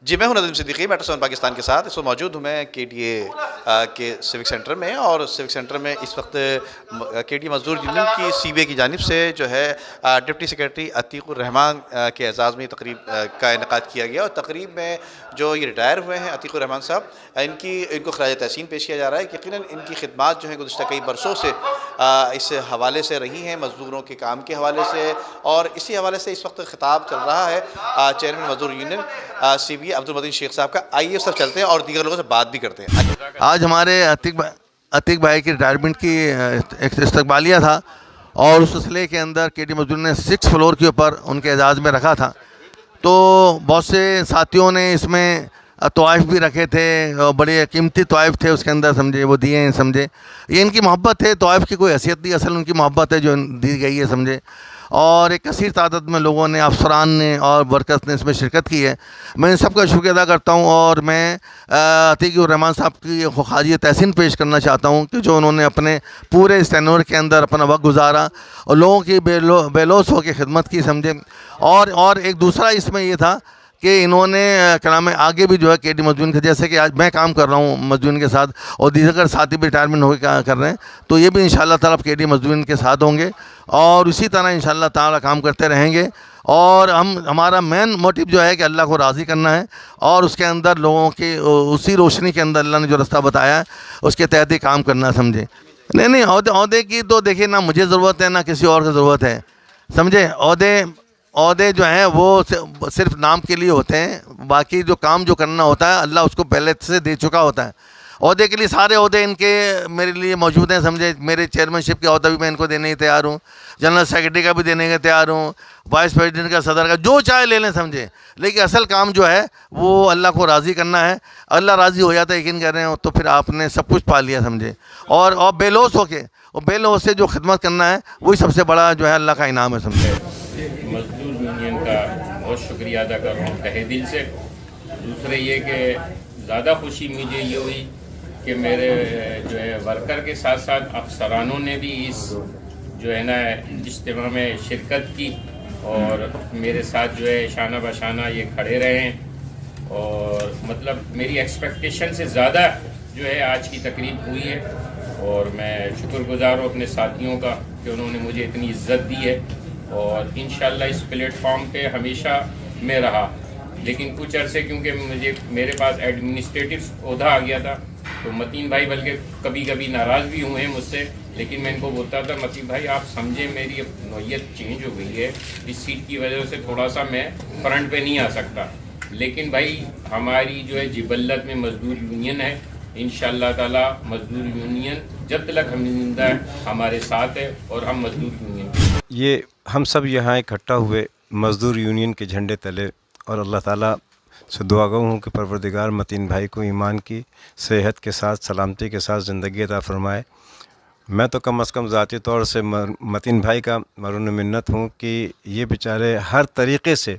जी, मैं हूं नदीम सिद्दीकी, मेट्रो 7 पाकिस्तान के साथ। इस वक्त मौजूद हूं मैं केटीए के सिविक सेंटर में, और सिविक सेंटर में इस वक्त केटीए मजदूर यूनियन की सीबीए की जानिब से जो है डिप्टी सेक्रेटरी अतीकुर रहमान के एजाज़ में तकरीब का इनेकाद किया गया। और तकरीब में जो ये रिटायर हुए हैं अतीकुर रहमान साहब, इनको खराज तहसीन पेश किया जा रहा है। यकीनन इनकी खिदमात जो है गुज़श्ता कई बरसों से इस हवाले से रही हैं, मजदूरों के काम के हवाले से, और इसी हवाले से इस वक्त खिताब चल रहा है चेयरमैन मजदूर यूनियन सीबीए अब्दुल मतीन शेख साहब का। आइए सब चलते हैं और दीगर लोगों से बात भी करते हैं। आज हमारे अतीक भाई की रिटायरमेंट की एक इस्तकबालिया था, और उस सिलसिले के अंदर केटी मजदूर ने 6 फ्लोर के ऊपर उनके एजाज़ में रखा था। तो बहुत से साथियों ने इसमें तोहफ़े भी रखे थे, और बड़े कीमती तोहफ़े थे उसके अंदर, समझे, वो दिए हैं, समझे। ये इनकी मोहब्बत है, तोहफ़े की कोई हैसियत नहीं, असल उनकी मोहब्बत है जो दी गई है, समझे। और एक कसीर तादाद में लोगों ने, अफसरान ने और वर्कर्स ने इसमें शिरकत की है। मैं इन सबका शुक्रिया अदा करता हूँ, और मैं अतीकुर रहमान साहब की ख़ाजी तहसीन पेश करना चाहता हूँ कि जो उन्होंने अपने पूरे इस टेन्योर के अंदर अपना वक्त गुजारा और लोगों की बेलोस होकर खिदमत की, समझे। और एक दूसरा इसमें ये था कि इन्होंने कलाम आगे भी जो है केटी मजदूर के, जैसे कि आज मैं काम कर रहा हूँ मजदूर के साथ, और दीगर साथी भी रिटायरमेंट होकर कर रहे हैं, तो ये भी इंशाअल्लाह ताला केटी मजदूर के साथ होंगे, और इसी तरह इंशाअल्लाह ताला काम करते रहेंगे। और हमारा मेन मोटिव जो है कि अल्लाह को राज़ी करना है, और उसके अंदर लोगों की उसी रोशनी के अंदर अल्लाह ने जो रास्ता बताया है उसके तहत ही काम करना, समझे। नहीं, अहदे की तो देखिए ना मुझे ज़रूरत है ना किसी और की ज़रूरत है, समझे। अहदे जो हैं वो सिर्फ नाम के लिए होते हैं, बाकी जो काम जो करना होता है अल्लाह उसको पहले से दे चुका होता है। अहदे के लिए सारे अहदे इनके मेरे लिए मौजूद हैं, समझे। मेरे चेयरमैनशिप का अहदा भी मैं इनको देने ही तैयार हूँ, जनरल सेक्रेटरी का भी देने के तैयार हूँ, वाइस प्रेसिडेंट का, सदर का, जो चाहे ले लें, समझे। लेकिन असल काम जो है वो अल्लाह को राज़ी करना है। अल्लाह राज़ी हो जाता है, यकीन कर रहे हो, तो फिर आपने सब कुछ पा लिया, समझे। और बेलोस होके और बेलोस से जो खिदमत करना है वही सबसे बड़ा जो है अल्लाह का इनाम है, समझे। मजदूर यूनियन का बहुत शुक्रिया अदा कर रहा हूँ तहे दिल से। दूसरे ये कि ज़्यादा खुशी मुझे ये हुई कि मेरे जो है वर्कर के साथ साथ अफसरानों ने भी इस जो है ना इज्तिमा में शिरकत की, और मेरे साथ जो है शाना बशाना ये खड़े रहे हैं। और मतलब मेरी एक्सपेक्टेशन से ज़्यादा जो है आज की तकरीब हुई है, और मैं शुक्रगुजार हूँ अपने साथियों का कि उन्होंने मुझे इतनी इज्जत दी है, और इंशाल्लाह इस प्लेटफॉर्म पे हमेशा मैं रहा। लेकिन कुछ अरसे क्योंकि मेरे पास एडमिनिस्ट्रेटिव ओहदा आ गया था, तो मतीन भाई बल्कि कभी कभी नाराज़ भी हुए हैं मुझसे, लेकिन मैं इनको बोलता था मतीन भाई आप समझे मेरी नौयत चेंज हो गई है, इस सीट की वजह से थोड़ा सा मैं फ्रंट पे नहीं आ सकता। लेकिन भाई हमारी जो है जिबल्लत में मजदूर यूनियन है, इंशाअल्लाह ताला मजदूर यूनियन जब तक हम जिंदा है हमारे साथ है, और हम मजदूर यूनियन ये हम सब यहाँ इकट्ठा हुए मज़दूर यूनियन के झंडे तले, और अल्लाह ताला से दुआ गो हूँ कि परवरदिगार मतीन भाई को ईमान की सेहत के साथ, सलामती के साथ ज़िंदगी अता फरमाए। मैं तो कम से कम ज़ाती तौर से मतीन भाई का मरून मिन्नत हूँ कि ये बेचारे हर तरीक़े से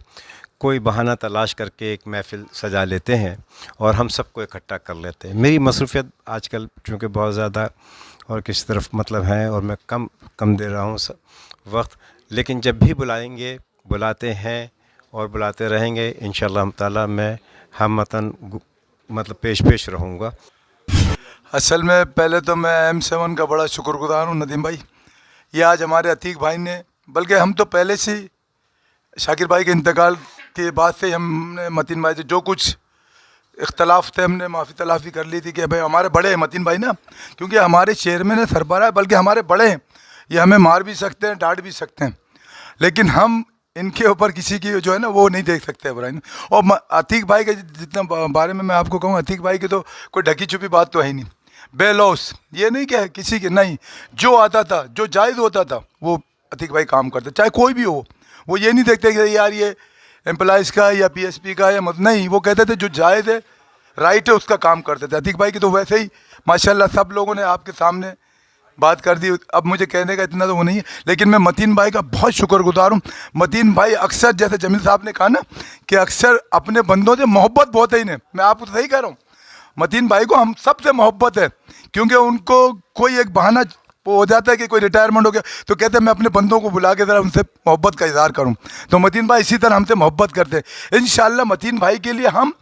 कोई बहाना तलाश करके एक महफ़िल सजा लेते हैं और हम सबको इकट्ठा कर लेते हैं। मेरी मसरूफ़ियत आजकल चूँकि बहुत ज़्यादा और किसी तरफ मतलब है, और मैं कम दे रहा हूँ वक्त, लेकिन जब भी बुलाएंगे बुलाते हैं और बुलाते रहेंगे इंशाअल्लाह ताला। मैं हमतन मतलब पेश रहूँगा। असल में पहले तो मैं M7 का बड़ा शुक्रगुज़ार हूँ नदीम भाई। ये आज हमारे अतीक भाई ने, बल्कि हम तो पहले से शाकिर भाई के इंतकाल के बाद से हमने मतीन भाई से जो कुछ इख्तलाफ थे हमने माफ़ी तलाफ़ी कर ली थी कि भाई हमारे बड़े हैं मतीन भाई ना, क्योंकि हमारे चेयरमैन है, सरबराह है, बल्कि हमारे बड़े हैं, ये हमें मार भी सकते हैं, डांट भी सकते हैं, लेकिन हम इनके ऊपर किसी की जो है ना वो नहीं देख सकते बुराई। और अतीक भाई के जितना बारे में मैं आपको कहूँ, अतीक भाई की तो कोई ढकी छुपी बात तो है ही नहीं। बेलौस ये नहीं कि किसी के, नहीं, जो आता था, जो जायज़ होता था वो अतीक भाई काम करते, चाहे कोई भी हो। वो ये नहीं देखते कि यार ये एम्प्लॉइज़ का या PSP का या नहीं, वो कहते थे जो जायज़ है, राइट है, उसका काम करते थे। अतीक भाई की तो वैसे ही माशाल्लाह सब लोगों ने आपके सामने बात कर दी, अब मुझे कहने का इतना तो वो नहीं है, लेकिन मैं मतीन भाई का बहुत शुक्रगुजार हूँ। मतीन भाई अक्सर, जैसे जमील साहब ने कहा ना कि अक्सर अपने बंदों से मोहब्बत बहुत है इन्हें, मैं आपको सही कह रहा हूँ, मतीन भाई को हम सबसे मोहब्बत है, क्योंकि उनको कोई एक बहाना वो हो जाता है कि कोई रिटायरमेंट हो गया तो कहते हैं मैं अपने बंदों को बुला के ज़रा उनसे मोहब्बत का इजहार करूं। तो मतीन भाई इसी तरह हमसे मोहब्बत करते हैं। इंशाल्लाह मतीन भाई के लिए हम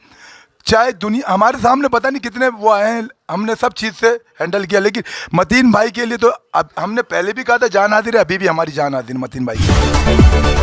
चाहे दुनिया हमारे सामने पता नहीं कितने वो आए हैं, हमने सब चीज़ से हैंडल किया, लेकिन मतीन भाई के लिए तो अब हमने पहले भी कहा था जान हाजिर है, अभी भी हमारी जान हाजिर मतीन भाई।